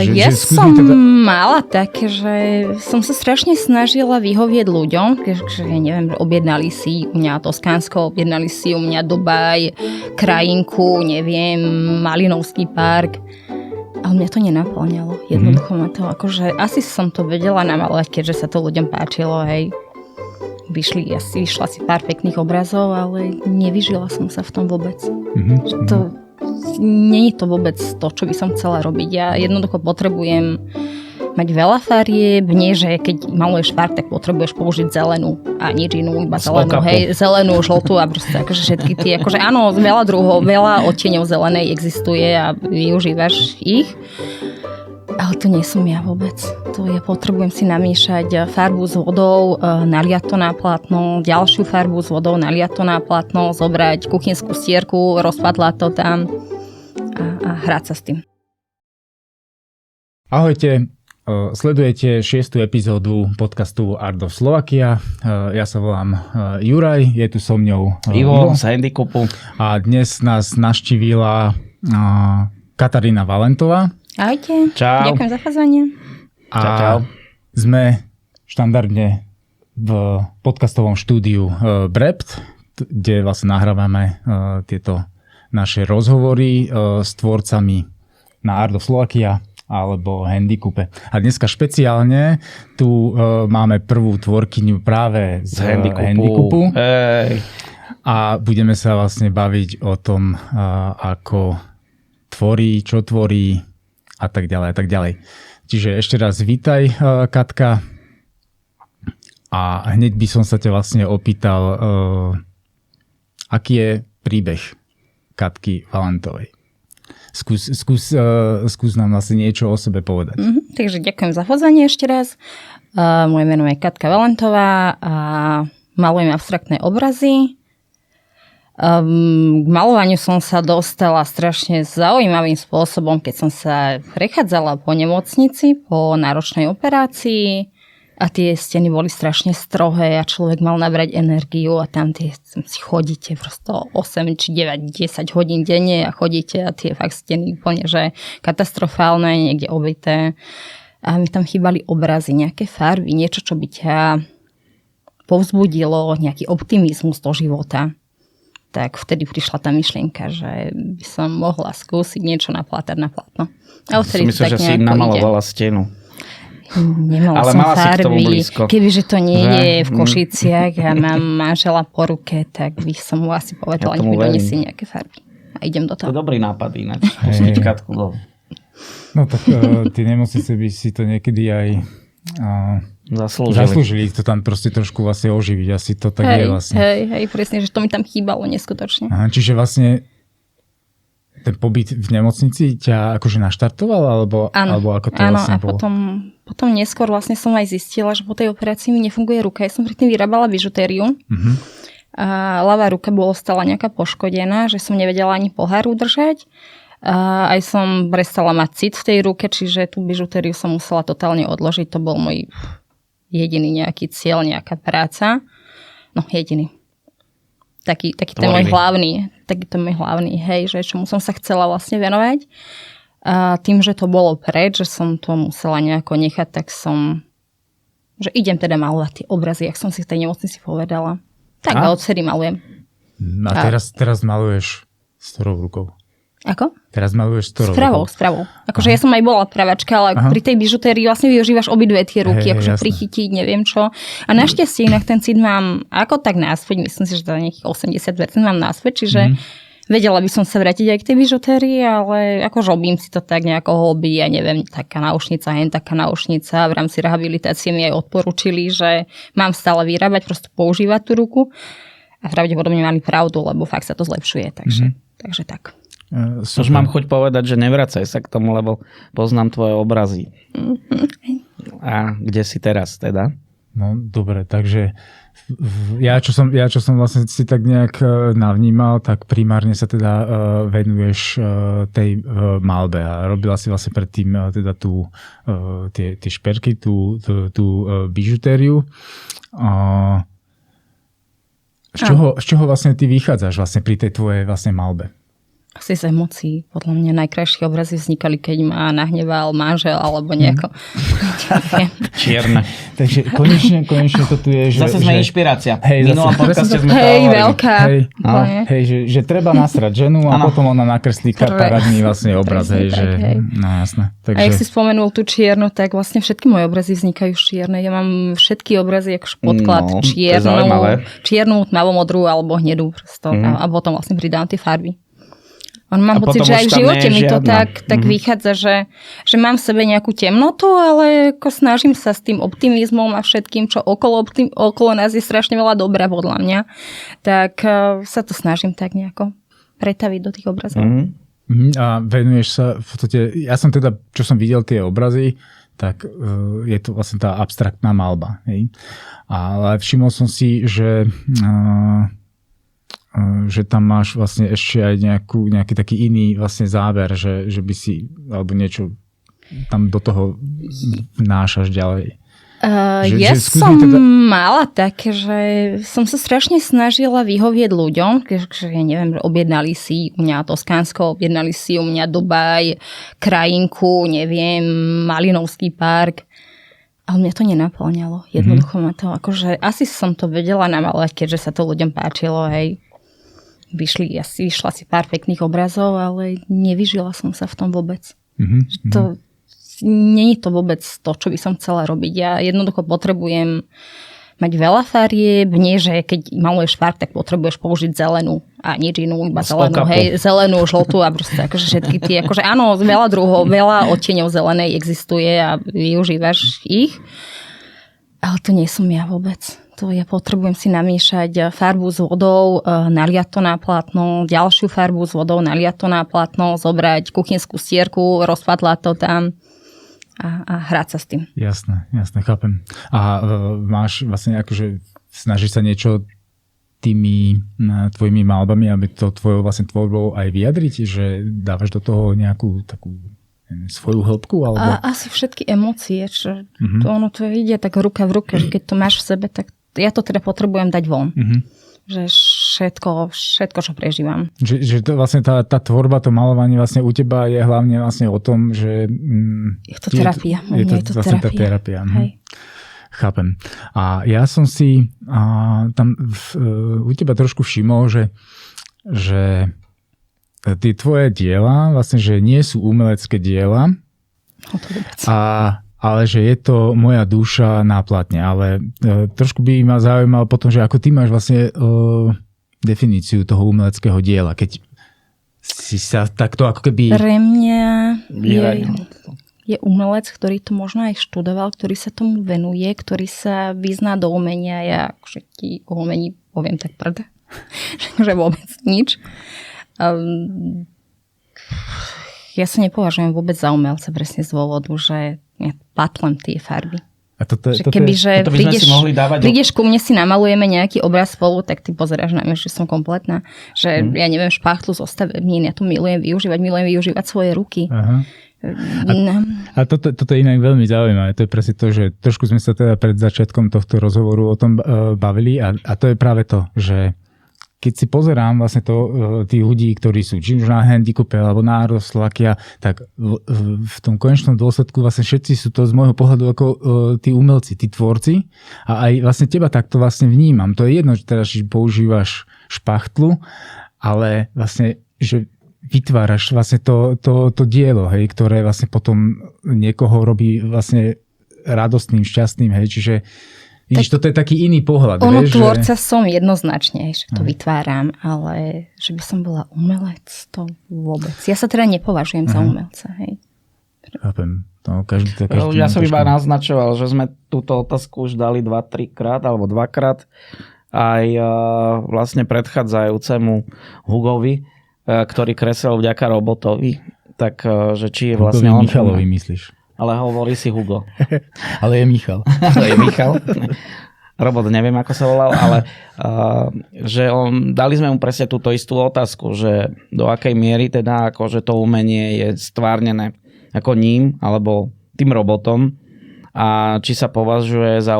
Ja som mala také, že som sa strašne snažila vyhovieť ľuďom, že neviem, objednali si u mňa Toskánsko, objednali si u mňa Dubaj, krajinku, neviem, Malinovský park. Ale mňa to nenaplňalo. Jednoducho ma to, akože asi som to vedela namalovať, keďže sa to ľuďom páčilo, hej. Vyšla si pár pekných obrazov, ale nevyžila som sa v tom vôbec. Nie je to vôbec to, čo by som chcela robiť. Ja jednoducho potrebujem mať veľa farieb, nie, že keď maluješ farb, tak potrebuješ použiť zelenú a nič inú, iba zelenú, hej, zelenú, žltú a proste akože všetky tie, akože áno, veľa druhov, veľa odtieňov zelenej existuje a využívaš ich. Ale to nie som ja vôbec. To ja potrebujem si namiešať farbu s vodou, naliať to na plátno, ďalšiu farbu s vodou, naliať to na plátno, zobrať kuchynskú stierku, rozpadlať to tam a hrať sa s tým. Ahojte, sledujete 6. epizódu podcastu Art of Slovakia. Ja sa volám Juraj, je tu so mňou Ivo z Handicapu. A dnes nás navštívila Katarína Valentová. Ahojte. Čau. Ďakujem za pozvanie. Čau. Sme štandardne v podcastovom štúdiu Brept, kde vlastne nahrávame tieto naše rozhovory s tvorcami na Art of Slovakia alebo Handicape. A dneska špeciálne tu máme prvú tvorkyňu práve z Handicapu. A budeme sa vlastne baviť o tom, ako tvorí, čo tvorí, a tak ďalej, a tak ďalej. Čiže ešte raz vítaj, Katka. A hneď by som sa ťa vlastne opýtal, aký je príbeh Katky Valentovej. Skús nám vlastne niečo o sebe povedať. Takže ďakujem za pozvanie ešte raz. Moje meno je Katka Valentová a malujem abstraktné obrazy. K malovaniu som sa dostala strašne zaujímavým spôsobom, keď som sa prechádzala po nemocnici, po náročnej operácii a tie steny boli strašne strohé a človek mal nabrať energiu a tam si chodíte prosto 8 či 9, 10 hodín denne a chodíte a tie fakt steny úplne, že katastrofálne, niekde obité. A mi tam chýbali obrazy, nejaké farby, niečo, čo by ťa povzbudilo, nejaký optimizmus do života. Tak vtedy prišla tá myšlienka, že by som mohla skúsiť niečo naplátať na plátno. Myslím, že si namalovala stenu. Nemala ale som mala farby. Si k tomu blízko. Kebyže to nie je v Košiciach a mám manžela po ruke, tak by som mu asi povedala, nech mi donesie nejaké farby. A idem do toho. To je dobrý nápad ináč. Pustiť Katku do... No tak tie nemocnice by si to niekedy aj... Zaslúžili to tam proste trošku vlastne oživiť. Asi to tak je vlastne. Hej, presne, že to mi tam chýbalo neskutočne. Aha, čiže vlastne ten pobyt v nemocnici ťa akože naštartoval? Alebo ako to vlastne bolo? Potom neskôr vlastne som aj zistila, že po tej operácii mi nefunguje ruka. Ja som predtým vyrábala bižutériu. A ľavá ruka bola stále nejaká poškodená, že som nevedela ani pohár udržať. A aj som prestala mať cit v tej ruke, čiže tú bižutériu som musela totálne odložiť. To bol môj jediný nejaký cieľ, nejaká práca. No, jediný. Taký ten môj hlavný, hej, že čomu som sa chcela vlastne venovať. A tým, že to bolo preč, že som to musela nejako nechať, tak že idem teda malovať tie obrazy, jak som si v tej nemocnici povedala. Tak a odvtedy malujem. A teraz maluješ s ktorou rukou? Ako? Teraz maluješ s ktorou? S pravou. Akože ja som aj bola pravačka, ale pri tej bižutérii vlastne využívaš obidve tie ruky, akože prichytiť, neviem čo. A našťastie inak ten cit mám ako tak náspäť, myslím si, že to nejakých 80% mám náspäť, čiže vedela by som sa vrátiť aj k tej bižutérii, ale akože robím si to tak nejako hobby, ja neviem, taká náušnica, taká náušnica. V rámci rehabilitácie mi aj odporúčili, že mám stále vyrábať, proste používať tú ruku. A pravdepodobne mali pravdu, lebo fakt sa to zlepšuje, takže tak. Už mám chuť povedať, že nevracaj sa k tomu, lebo poznám tvoje obrazy. A kde si teraz teda? No dobre, takže ja čo som vlastne si tak nejak navnímal, tak primárne sa teda venuješ tej malbe a robila si vlastne predtým teda tie šperky, tú bižutériu. Z čoho vlastne ty vychádzaš vlastne pri tej tvojej vlastne malbe? Asi z emócií. Podľa mňa najkrajšie obrazy vznikali, keď ma nahneval manžel alebo nejako. Čierne. Takže konečne to tu je. Zase sme inšpirácia. V minulom podcaste sme to hovorili. Veľká. Že treba nasrať ženu a potom ona nakreslí parádny vlastne obraz. No jasné. Takže... A jak si spomenul tú čiernu, tak vlastne všetky moje obrazy vznikajú čierne. Ja mám všetky obrazy ako podklad čiernu, tmavomodrú alebo hnedú. A potom vlastne pridám tie farby. Mám pocit, že aj v živote mi to tak vychádza, že mám v sebe nejakú temnotu, ale ako snažím sa s tým optimizmom a všetkým, čo okolo nás je strašne veľa dobrá podľa mňa, tak sa to snažím tak nejako pretaviť do tých obrazov. A venuješ sa, v podstate, ja som teda, čo som videl tie obrazy, tak je to vlastne tá abstraktná maľba. Hej? Ale všimol som si, že tam máš vlastne ešte aj nejaký taký iný vlastne záber, že by si, alebo niečo tam do toho vnášaš ďalej. Som mala také, že som sa strašne snažila vyhovieť ľuďom, že ja neviem, objednali si u mňa Toskánsko, objednali si u mňa Dubaj, krajinku, neviem, Malinovský park. Ale mňa to nenaplňalo. Jednoducho ma to, akože asi som to vedela namalovať, keďže sa to ľuďom páčilo, hej. Vyšla si pár pekných obrazov, ale nevyžila som sa v tom vôbec. Nie je to vôbec to, čo by som chcela robiť. Ja jednoducho potrebujem mať veľa farieb, nie, že keď maluješ farb, tak potrebuješ použiť zelenú a nič inú, iba zelenú, zelenú, žltú a proste akože všetky tie, akože áno, veľa druhov, veľa odtieňov zelenej existuje a využívaš ich, ale to nie som ja vôbec. To ja potrebujem si namiešať farbu s vodou, naliať to na plátno, ďalšiu farbu s vodou, naliať to na plátno, zobrať kuchynskú stierku, rozpadlať to tam a hrať sa s tým. Jasné, chápem. A máš vlastne akože snažíš sa niečo tými tvojimi malbami, aby to tvojou vlastne tvorbou aj vyjadriť, že dávaš do toho nejakú takú svoju hĺbku? Alebo... Asi všetky emócie. Ono to ide tak ruka v ruke, že keď to máš v sebe, tak ja to teda potrebujem dať von. Že všetko, čo prežívam. Že to vlastne tá tvorba, to malovanie vlastne u teba je hlavne vlastne o tom, že... Je to terapia. Je to vlastne tá terapia. Hej. Chápem. A ja som si tam u teba trošku všimol, že tie tvoje diela vlastne, že nie sú umelecké diela, ale že je to moja duša na platne. Ale trošku by ma zaujímalo potom, že ako ty máš vlastne definíciu toho umeleckého diela, keď si sa takto ako keby... Pre mňa je umelec, ktorý to možno aj študoval, ktorý sa tomu venuje, ktorý sa vyzná do umenia. Ja všetky o umení poviem tak prd, že vôbec nič. Ja sa nepovažujem vôbec za umelca presne z dôvodu, že ja patlem tie farby. A toto prídeš ku mne, si namalujeme nejaký obraz spolu, tak ty pozeráš na mňa, že som kompletná. Že ja neviem, špachtlu zo stavebnín, ja to milujem využívať svoje ruky. Aha. A toto je inak veľmi zaujímavé. To je presne to, že trošku sme sa teda pred začiatkom tohto rozhovoru o tom bavili a to je práve to, že keď si pozerám vlastne tých ľudí, ktorí sú či už na handicape alebo nárostlak, tak v tom konečnom dôsledku vlastne všetci sú to z môjho pohľadu ako tí umelci, tí tvorci a aj vlastne teba takto vlastne vnímam. To je jedno, že teraz používaš špachtlu, ale vlastne, že vytváraš vlastne to dielo, hej, ktoré vlastne potom niekoho robí vlastne radostným, šťastným, hej, čiže vidíš, toto je taký iný pohľad. Tvorca som jednoznačne, že to vytváram, ale že by som bola umelec, to vôbec. Ja sa teda nepovažujem za umelca. Hej. Chápem. Ja som iba naznačoval, že sme túto otázku už dali 2-3 krát, alebo 2-krát aj vlastne predchádzajúcemu Hugovi, ktorý kreslil vďaka robotovi. Takže či je vlastne Hugovi Michalovi myslíš? Ale hovorí si Hugo. Ale je Michal. Je Michal. Robot, neviem, ako sa volal, ale že dali sme mu presne túto istú otázku, že do akej miery teda akože to umenie je stvárnené ako ním, alebo tým robotom a či sa považuje za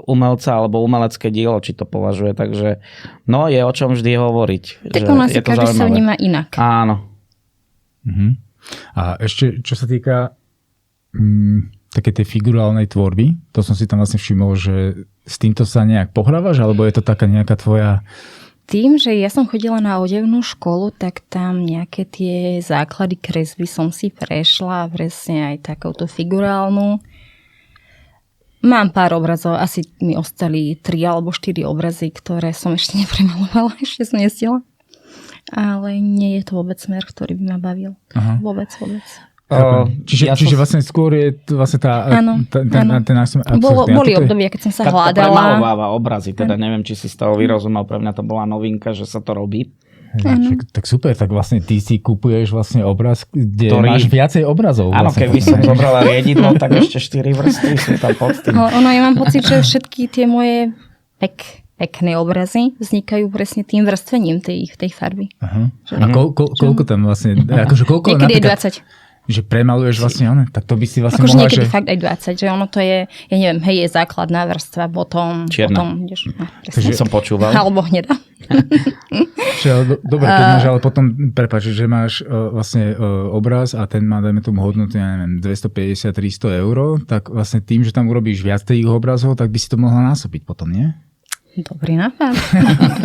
umelca alebo umelecké dielo, či to považuje. Takže no je o čom vždy hovoriť. Tak u nás každý sa vníma inak. Áno. A ešte, čo sa týka také tej figurálnej tvorby, to som si tam vlastne všimol, že s týmto sa nejak pohrávaš, alebo je to taká nejaká tvoja... Tým, že ja som chodila na odevnú školu, tak tam nejaké tie základy kresby som si prešla, presne aj takouto figurálnu. Mám pár obrazov, asi mi ostali 3 alebo 4 obrazy, ktoré som ešte nepremalovala, ešte som nestihla. Ale nie je to vôbec smer, ktorý by ma bavil. Aha. Vôbec. Čiže vlastne skôr je vlastne ten náš... Boli obdobia, keď som sa hľadala. Premalováva obrazy, teda neviem, či si z toho vyrozumel, pre mňa to bola novinka, že sa to robí. Tak super, tak vlastne ty si kupuješ vlastne obraz, kde máš viacej obrazov. Áno, vlastne. keby som zobrala riedidlo, tak ešte 4 vrstvy sú tam pod tým. Ja mám pocit, že všetky tie moje pekné obrazy vznikajú presne tým vrstvením tej farby. Aha. A koľko tam vlastne... Koľko niekedy je 20. Že premaluješ vlastne ono, tak to by si vlastne mohla, niekedy fakt aj 20, že ono to je, ja neviem, je základná vrstva, potom... Čierna. Takže som počúval. Alebo hnedá. Dobre, keď máš, ale potom, prepáč, že máš vlastne obraz a ten má, dajme tomu hodnotu, ja neviem, 250-300 eur, tak vlastne tým, že tam urobíš viac tých obrazov, tak by si to mohla násobiť potom, nie? Dobrý nápad.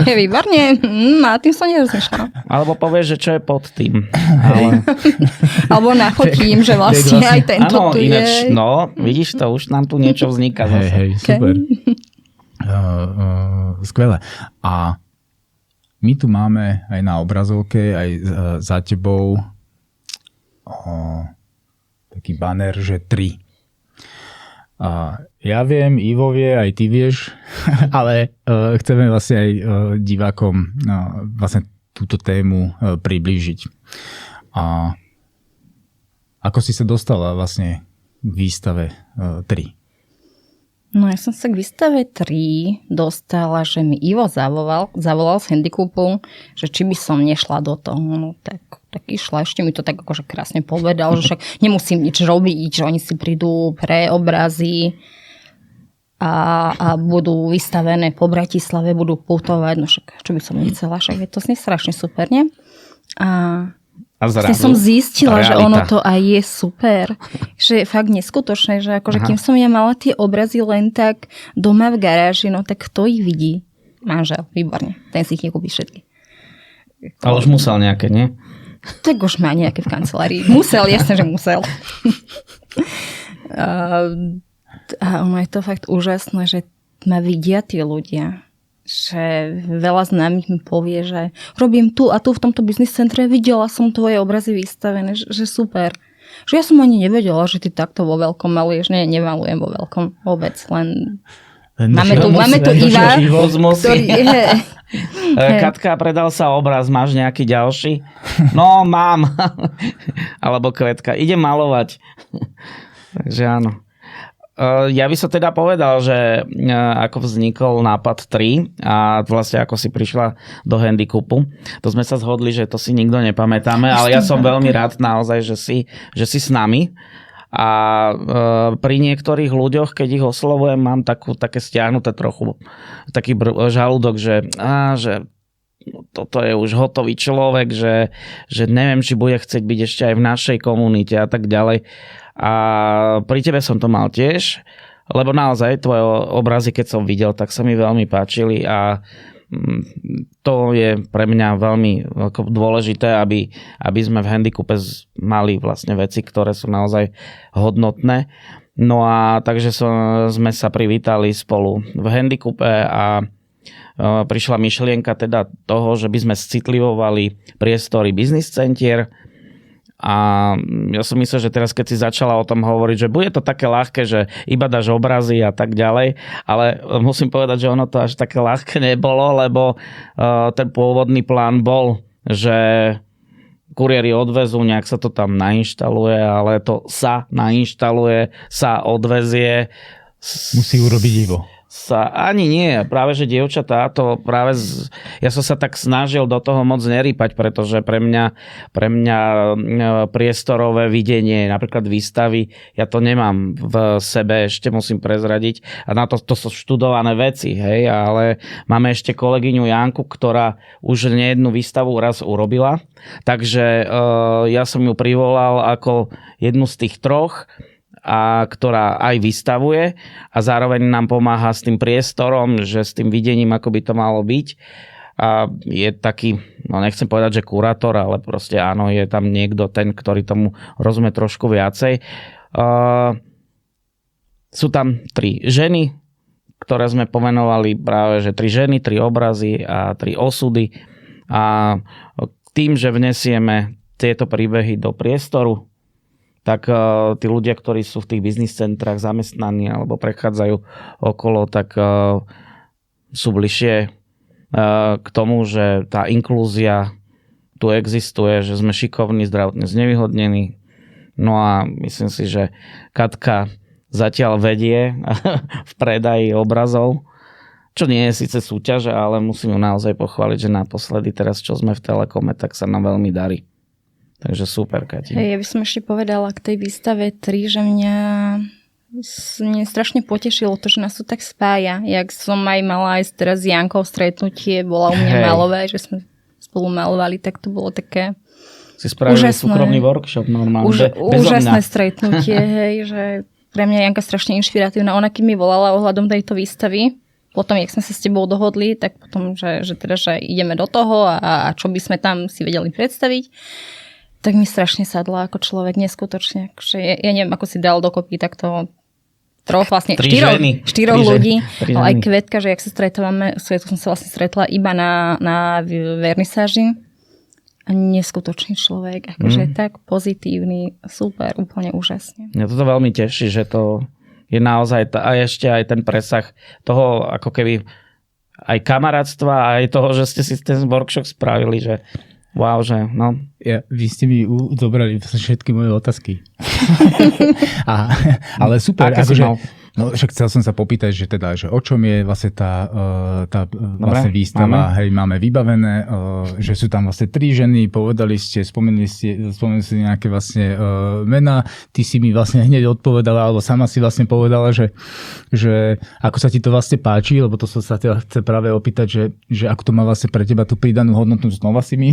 Je výborne. A tým som nerozmýšľala. Alebo povieš, že čo je pod tým. Alebo nafotím, že vlastne aj tento tu je. No, vidíš to, už nám tu niečo vzniká zase. Hej, super. Skvelé. A my tu máme aj na obrazovke, aj za tebou taký banner, že 3. A ja viem, Ivo vie, aj ty vieš, ale chceme vlastne aj divákom vlastne túto tému priblížiť. A ako si sa dostala vlastne k výstave 3? No ja som sa k výstave 3 dostala, že mi Ivo zavolal z Handicapu, že či by som nešla do toho. No tak išla, ešte mi to tak akože krásne povedal, že však nemusím nič robiť, že oni si prídu pre obrazy a budú vystavené po Bratislave, budú putovať, no však čo by som nechcela, však je to strašne super, nie? A som zistila, že ono to aj je super, že je fakt neskutočné, že akože kým som ja mala tie obrazy len tak doma v garáži, no tak kto ich vidí? Manžel, výborne, ten si ich nekúpi všetky. Ale už musel nejaké, nie? Tak už má nejaké v kancelárii. Musel, jasne, že musel. A ono je to fakt úžasné, že ma vidia tí ľudia. Že veľa známych mi povie, že robím tu a tu v tomto business centre, videla som tvoje obrazy vystavené, že super. Že ja som ani nevedela, že ty takto vo veľkom maluješ. Nie, nemalujem vo veľkom vôbec, len máme tu Iva, ktorý je... Katka, predal sa obraz, máš nejaký ďalší? No, mám. Alebo Kvetka, idem malovať. Takže áno. Ja by som teda povedal, že ako vznikol nápad 3 a vlastne ako si prišla do Handicapu. To sme sa zhodli, že to si nikto nepamätáme, ale ja som veľmi rád naozaj, že si s nami. A pri niektorých ľuďoch, keď ich oslovujem, mám také stiahnuté trochu taký žalúdok, že toto je už hotový človek, že neviem, či bude chcieť byť ešte aj v našej komunite a tak ďalej. A pri tebe som to mal tiež, lebo naozaj tvoje obrazy, keď som videl, tak sa mi veľmi páčili a to je pre mňa veľmi dôležité, aby sme v Handicape mali vlastne veci, ktoré sú naozaj hodnotné. No a takže sme sa privítali spolu v Handicape a prišla myšlienka teda toho, že by sme citlivovali priestory business centier. A ja som myslel, že teraz keď si začala o tom hovoriť, že bude to také ľahké, že iba dáš obrazy a tak ďalej, ale musím povedať, že ono to až také ľahké nebolo, lebo ten pôvodný plán bol, že kuriéri odvezú, nejak sa to tam nainštaluje, ale to sa nainštaluje, sa odvezie. Musí urobiť Ivo. Ani nie, práve že dievčatá to práve ja som sa tak snažil do toho moc nerýpať, pretože pre mňa priestorové videnie, napríklad výstavy, ja to nemám v sebe, ešte musím prezradiť a na to sú študované veci, hej, ale máme ešte kolegyňu Janku, ktorá už nejednu výstavu raz urobila, takže ja som ju privolal ako jednu z tých troch, a ktorá aj vystavuje a zároveň nám pomáha s tým priestorom, že s tým videním, ako by to malo byť. A je taký, no nechcem povedať, že kurátor, ale proste áno, je tam niekto ten, ktorý tomu rozumie trošku viacej. Sú tam 3 ženy, ktoré sme pomenovali práve, že 3 ženy, 3 obrazy a 3 osudy. A tým, že vnesieme tieto príbehy do priestoru, tak tí ľudia, ktorí sú v tých biznis centrách zamestnaní alebo prechádzajú okolo, tak sú bližšie k tomu, že tá inklúzia tu existuje, že sme šikovní, zdravotne znevýhodnení. No a myslím si, že Katka zatiaľ vedie v predaji obrazov, čo nie je síce súťaž, ale musím ju naozaj pochváliť, že naposledy teraz, čo sme v Telekome, tak sa nám veľmi darí. Takže super, Kati. Ja by som ešte povedala k tej výstave 3, že mňa strašne potešilo to, že nás to tak spája. Jak som aj mala aj teraz s Jankou stretnutie, bola u mňa malové, že sme spolu malovali, tak to bolo také si spravili súkromný workshop normálne. Úžasné stretnutie, hej, že pre mňa Janka strašne inšpiratívna. Ona keď mi volala ohľadom tejto výstavy, potom, jak sme sa s tebou dohodli, tak potom, že ideme do toho a čo by sme tam si vedeli predstaviť, tak mi strašne sadla ako človek, neskutočne. Akože ja neviem, ako si dal dokopy takto štyroch ľudí, ale aj Kvetka, že jak sa stretávame, Svetu som sa vlastne stretla iba na vernisáži. A neskutočný človek, akože tak pozitívny, super, úplne úžasne. Mňa toto veľmi teší, že to je naozaj, a ešte aj ten presah toho, ako keby aj kamarátstva, aj toho, že ste si ten workshop spravili, že wow, že no. Vy ste mi zobrali všetky moje otázky. Ale super, akože, no však chcel som sa popýtať, že teda, že o čom je vlastne tá vlastne výstava, hej, máme vybavené, že sú tam vlastne 3 ženy, spomenuli ste nejaké vlastne mená, ty si mi vlastne hneď odpovedala, alebo sama si vlastne povedala, že ako sa ti to vlastne páči, lebo to som sa chce práve opýtať, že ako to má vlastne pre teba tú pridanú hodnotu, znova si mi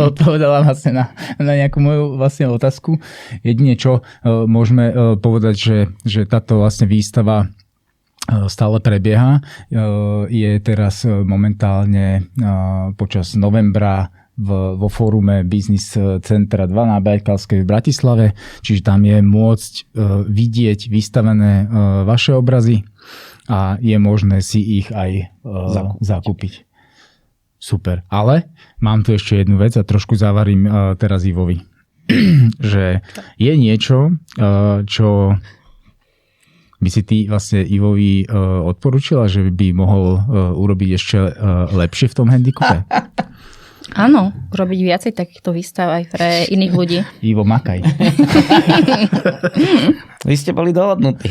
odpovedala vlastne na nejakú moju vlastne otázku. Jedine čo môžeme povedať, že táto vlastne výstava stále prebieha. Je teraz momentálne počas novembra vo fórume Business Centra 2 na Bajkalskej v Bratislave, čiže tam je môcť vidieť vystavené vaše obrazy a je možné si ich aj zakúpiť. Super. Ale mám tu ešte jednu vec a trošku zavarím teraz Ivovi. Že je niečo, čo by si ty vlastne Ivovi odporúčila, že by mohol urobiť ešte lepšie v tom handicape? Áno, robiť viacej takýchto výstav aj pre iných ľudí. Ivo, makaj. Vy ste boli dohodnutí.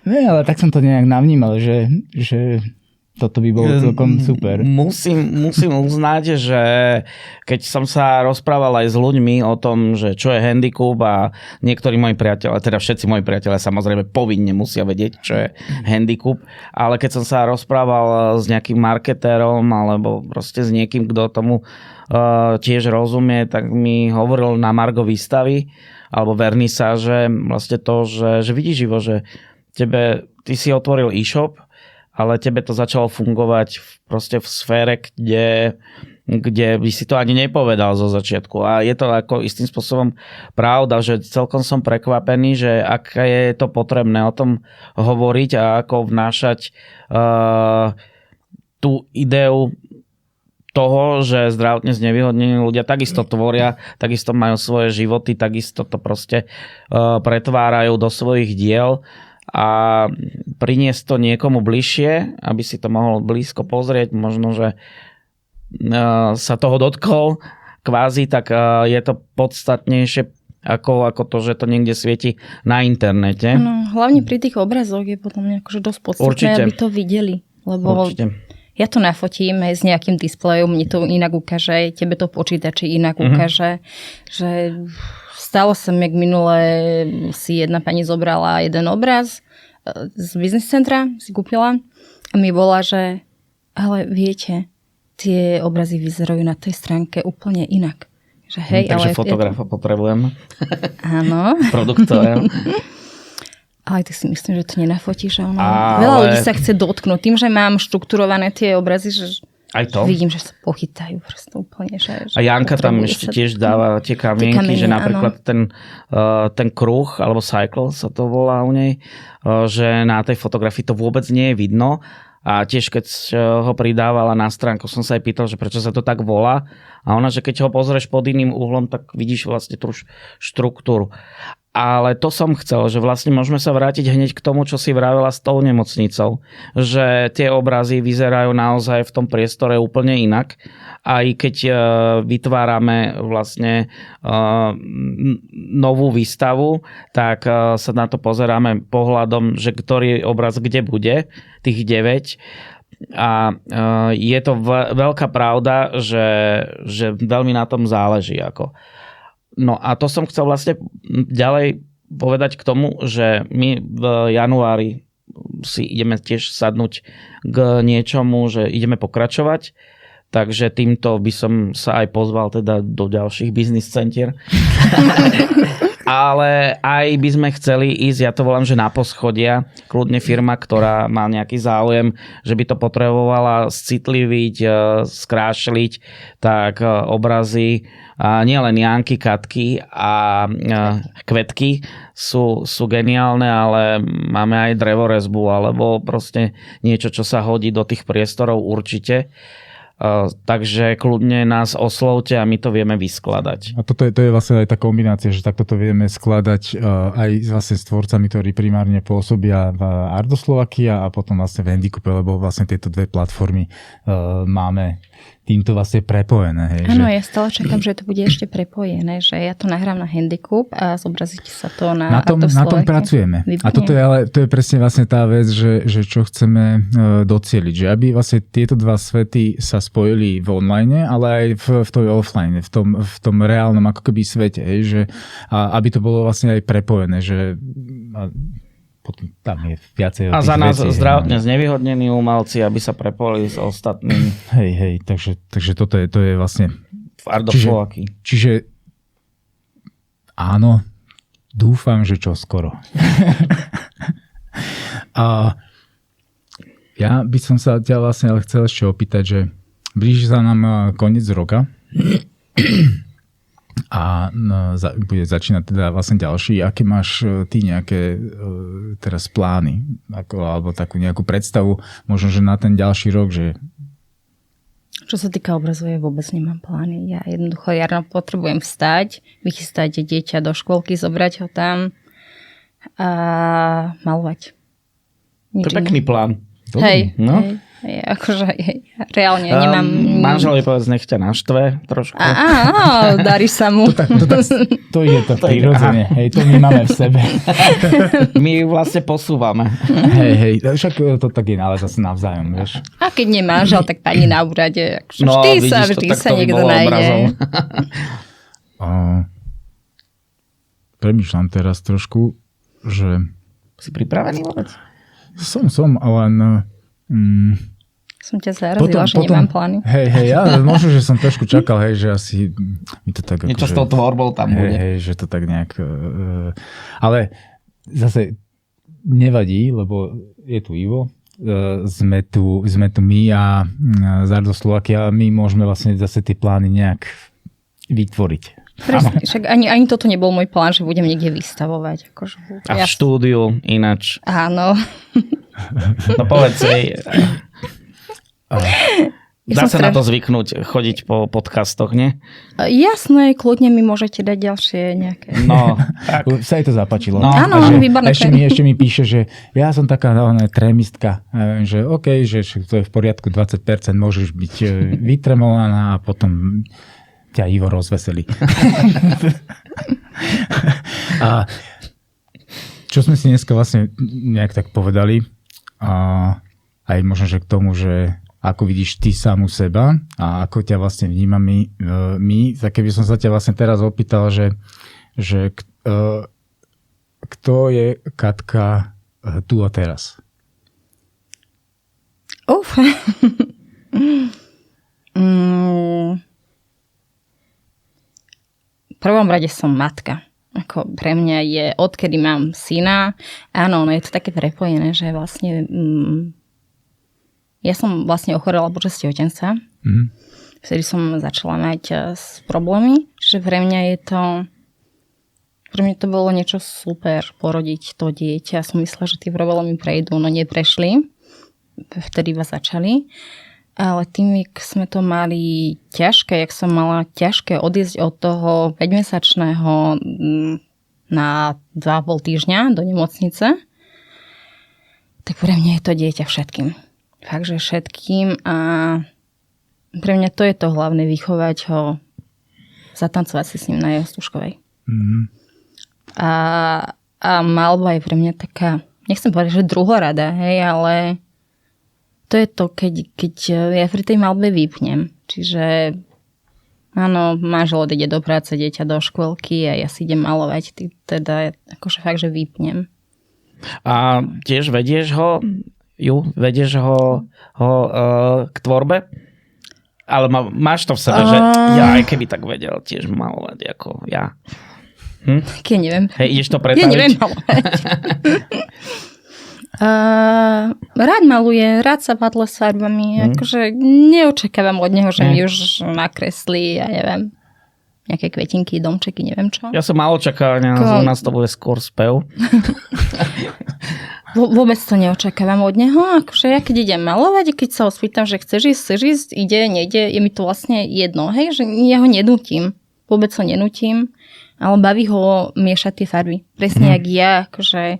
Nie, ale tak som to nejak navnímal, že toto by bolo celkom super. Musím uznať, že keď som sa rozprával aj s ľuďmi o tom, že čo je handicap a niektorí moji priatelia, teda všetci moji priatelia samozrejme povinne musia vedieť, čo je handicap, ale keď som sa rozprával s nejakým marketérom alebo proste s niekým, kto tomu tiež rozumie, tak mi hovoril na margo výstavy alebo vernisáže vlastne to, že vidíš Ivo, že ty si otvoril e-shop, ale tebe to začalo fungovať proste v sfére, kde by si to ani nepovedal zo začiatku. A je to ako istým spôsobom pravda, že celkom som prekvapený, že aké je to potrebné o tom hovoriť a ako vnášať tú ideu toho, že zdravotne znevýhodnení ľudia takisto tvoria, takisto majú svoje životy, takisto to proste pretvárajú do svojich diel a priniesť to niekomu bližšie, aby si to mohol blízko pozrieť, možno, že sa toho dotkol kvázi, tak je to podstatnejšie ako to, že to niekde svieti na internete. No, hlavne pri tých obrazoch je potom akože dosť podstatné, aby to videli. Lebo ja to nafotím s nejakým displejom, mne to inak ukáže, tebe to počítači inak ukáže. Že stalo sa mi, jak minule si jedna pani zobrala jeden obraz z business centra, si kúpila a mi volá, že ale viete, tie obrazy vyzerajú na tej stránke úplne inak. Že hej, takže fotografa potrebujem. Áno. Produktového. Ale ty si myslím, že to nenafotíš. Veľa ľudí sa chce dotknúť. Tým, že mám štrukturované tie obrazy, že aj to? Vidím, že sa pochytajú proste úplne. Že a Janka tam ešte tiež dáva tie kamienky, že napríklad ten kruh, alebo cycle sa to volá u nej, že na tej fotografii to vôbec nie je vidno. A tiež keď ho pridávala na stránku, som sa aj pýtal, že prečo sa to tak volá. A ona, že keď ho pozrieš pod iným uhlom, tak vidíš vlastne tú štruktúru. Ale to som chcel, že vlastne môžeme sa vrátiť hneď k tomu, čo si vravela s tou nemocnicou. Že tie obrazy vyzerajú naozaj v tom priestore úplne inak. Aj keď vytvárame vlastne novú výstavu, tak sa na to pozeráme pohľadom, že ktorý obraz kde bude, tých 9. A je to veľká pravda, že veľmi na tom záleží. No a to som chcel vlastne ďalej povedať k tomu, že my v januári si ideme tiež sadnúť k niečomu, že ideme pokračovať. Takže týmto by som sa aj pozval teda do ďalších business centier. Ale aj by sme chceli ísť, ja to volám, že na poschodia, kľudne firma, ktorá má nejaký záujem, že by to potrebovala scitliviť, skrášliť, tak obrazy, nielen Janky, Katky a Kvetky sú geniálne, ale máme aj drevorezbu, alebo proste niečo, čo sa hodí do tých priestorov určite. Takže kľudne nás oslovte a my to vieme vyskladať. A to je vlastne aj tá kombinácia, že takto to vieme skladať aj vlastne s tvorcami, ktorí primárne pôsobia v Ardo Slovakia a potom vlastne v Handicupe, lebo vlastne tieto dve platformy máme týmto vlastne prepojené. Áno, ja stále čakám, že to bude ešte prepojené, že ja to nahrám na Handicup a zobrazíte sa to na Ardo Slovakia. Na tom pracujeme. Výborné. A toto je, ale to je presne vlastne tá vec, že čo chceme docieliť, že aby vlastne tieto dva svety sa spojili v online, ale aj v tej offline, v tom reálnom ako keby svete, že aby to bolo vlastne aj prepojené, že potom tam je viacej a za nás zdravotne znevýhodnení umelci, aby sa prepojili s ostatnými. Hej, takže toto je vlastne v Ardo Slovakia. Čiže áno, dúfam, že čoskoro. A ja by som sa ťa vlastne chcel ešte opýtať, že blíži sa nám koniec roka a bude začínať teda vlastne ďalší. Aké máš ty nejaké teraz plány? Alebo takú nejakú predstavu možno, že na ten ďalší rok, že... Čo sa týka obrazov, ja vôbec nemám plány. Ja jednoducho ráno potrebujem vstať, vychystať dieťa do škôlky, zobrať ho tam a malovať. To je pekný plán. Hej, akože reálne nemám... Manželovi povedz, nech ťa naštve trošku. Áno, darí sa mu. To je to prirodzene. Hej, to my máme v sebe. My vlastne posúvame. Hej, však to tak je, ale zase navzájom, vieš. A keď nemáš, ale tak pani na úrade. Vždy sa niekto nájde. Premýšľam teraz trošku, že... Si pripravený vôbec? Som, ale... Som ťa zarazila, že nemám plány. Hej, ja možno, že som trošku čakal, že asi mi to tak... Niečo s tou tvorbou tam bude. Hej, že to tak nejak... Ale zase nevadí, lebo je tu Ivo, sme tu my a z Ardo Slovakia, my môžeme vlastne zase tie plány nejak vytvoriť. Presne, však ani toto nebol môj plán, že budem niekde vystavovať. A v štúdiu ináč. Áno. No povedz jej. Dá sa na to zvyknúť, chodiť po podcastoch, nie? Jasné, kľudne mi môžete dať ďalšie nejaké. No, tak. Sa jej to zapáčilo. No, áno, výborné. Ešte mi píše, že ja som taká trémistka, že OK, že to je v poriadku, 20% môžeš byť vytremovaná a potom ťa Ivo rozveselí. A čo sme si dneska vlastne nejak tak povedali, a aj možno, že k tomu, že ako vidíš ty samu seba a ako ťa vlastne vnímame my, tak keby som sa ťa vlastne teraz opýtal, že kto je Katka tu a teraz? V prvom rade som matka. Ako pre mňa je, odkedy mám syna, áno, no je to také prepojené, že vlastne ja som vlastne ochorela počas tehotenstva. Vtedy som začala mať problémy, že pre mňa to bolo niečo super porodiť to dieťa. Som myslela, že tie problémy prejdú, no neprešli. Vtedy vás začali. Ale tým, jak sme to mali ťažké, jak som mala ťažké odísť od toho 5-mesačného na 2,5 týždňa do nemocnice, tak pre mňa je to dieťa všetkým. Fakt, že všetkým a pre mňa to je to hlavné, vychovať ho, zatancovať si s ním na jeho Stužkovej. A malba je pre mňa taká, nechcem povedať, že druhorada, hej, ale to je to, keď ja pri tej malbe vypnem. Čiže áno, manžel odíde do práce, dieťa do škôlky a ja si idem malovať, teda akože fakt, že vypnem. A tiež vedieš ho k tvorbe? Ale máš to v sebe, že ja aj keby tak vedel tiež malovať ako ja. Ja neviem. Hej, ideš to pretaviť? Ja neviem malovať. Rád maluje, rád sa padlo s farbami. Akože neočakávam od neho, že mi už nakreslí, ja neviem, nejaké kvetinky, domčeky, neviem čo. Ja som mal očakávania, u nás to bude skôr spev. Vôbec to neočakávam od neho. Akože ja keď idem malovať, keď sa ho spýtam, že chceš ísť, ide, nejde, je mi to vlastne jedno, hej, že ja ho nenútim. Vôbec ho nenútim, ale baví ho miešať tie farby. Presne jak ja, akože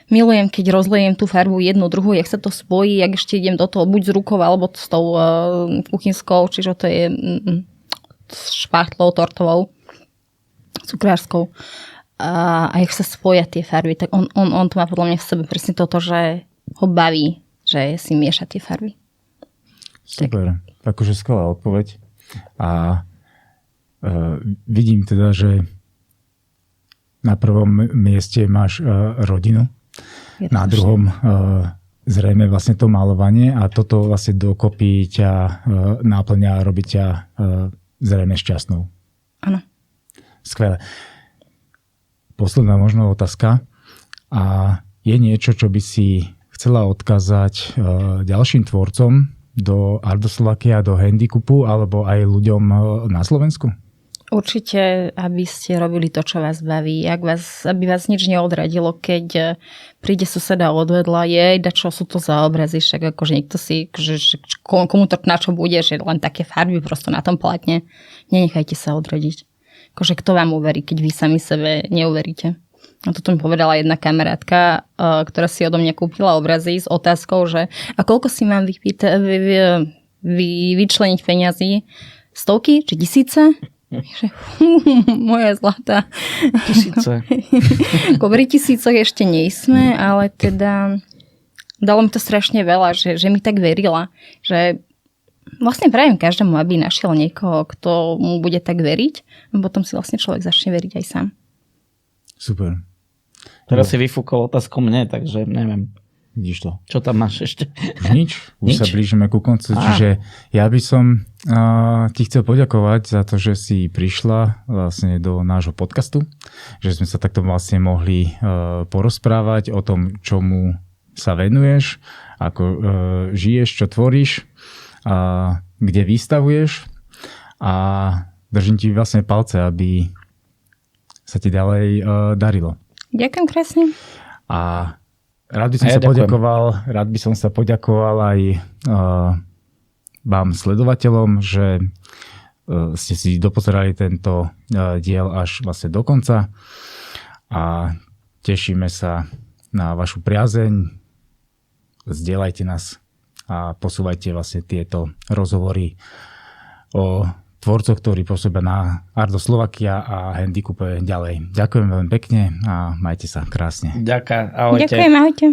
milujem, keď rozlejem tú farbu jednu, druhú, jak sa to spojí, jak ešte idem do toho buď s rukou, alebo s tou kuchynskou, čiže to je špachtlou, tortovou, cukrárskou. A jak sa spoja tie farby, tak on to má podľa mňa v sebe presne toto, že ho baví, že si mieša tie farby. Super, akože skvelá odpoveď. A vidím teda, že na prvom mieste máš rodinu, na druhom zrejme vlastne to malovanie a toto vlastne dokopy ťa náplňa a robí ťa zrejme šťastnou. Áno. Skvelé. Posledná možno otázka. A je niečo, čo by si chcela odkázať ďalším tvorcom do Ardoslovakia, do Handicupu alebo aj ľuďom na Slovensku? Určite, aby ste robili to, čo vás baví. Aby vás nič neodradilo, keď príde suseda odvedla, čo sú to za obrazy, však akože niekto si, komu to na čo bude, že len také farby prosto na tom platne. Nenechajte sa odradiť. Akože kto vám uverí, keď vy sami sebe neuveríte. A toto mi povedala jedna kamarátka, ktorá si odo mňa kúpila obrazy s otázkou, že a koľko si mám vyčleniť peňazí? 100 či 1000? Moja zlatá. 1000. Pri 1000 ešte nejsme, ale teda dalo mi to strašne veľa, že mi tak verila, že vlastne prajem každému, aby našiel niekoho, kto mu bude tak veriť a potom si vlastne človek začne veriť aj sám. Super. Teraz si vyfúkol otázku mne, takže neviem. Vidíš to? Čo tam máš ešte? Nič. Už sa blížime ku koncu. Čiže ja by som ti chcel poďakovať za to, že si prišla vlastne do nášho podcastu. Že sme sa takto vlastne mohli porozprávať o tom, čomu sa venuješ, ako žiješ, čo tvoríš, kde vystavuješ a držím ti vlastne palce, aby sa ti ďalej darilo. Ďakujem krásne. A rád by som sa poďakoval aj vám sledovateľom, že ste si dopozerali tento diel až vlastne do konca a tešíme sa na vašu priazeň. Zdieľajte nás a posúvajte vlastne tieto rozhovory o tvorcov, ktorí pôsobia na Ardo Slovakia a Handicupe ďalej. Ďakujem veľmi pekne a majte sa krásne. Ďakujem, ahojte. Ďakujem, ahojte.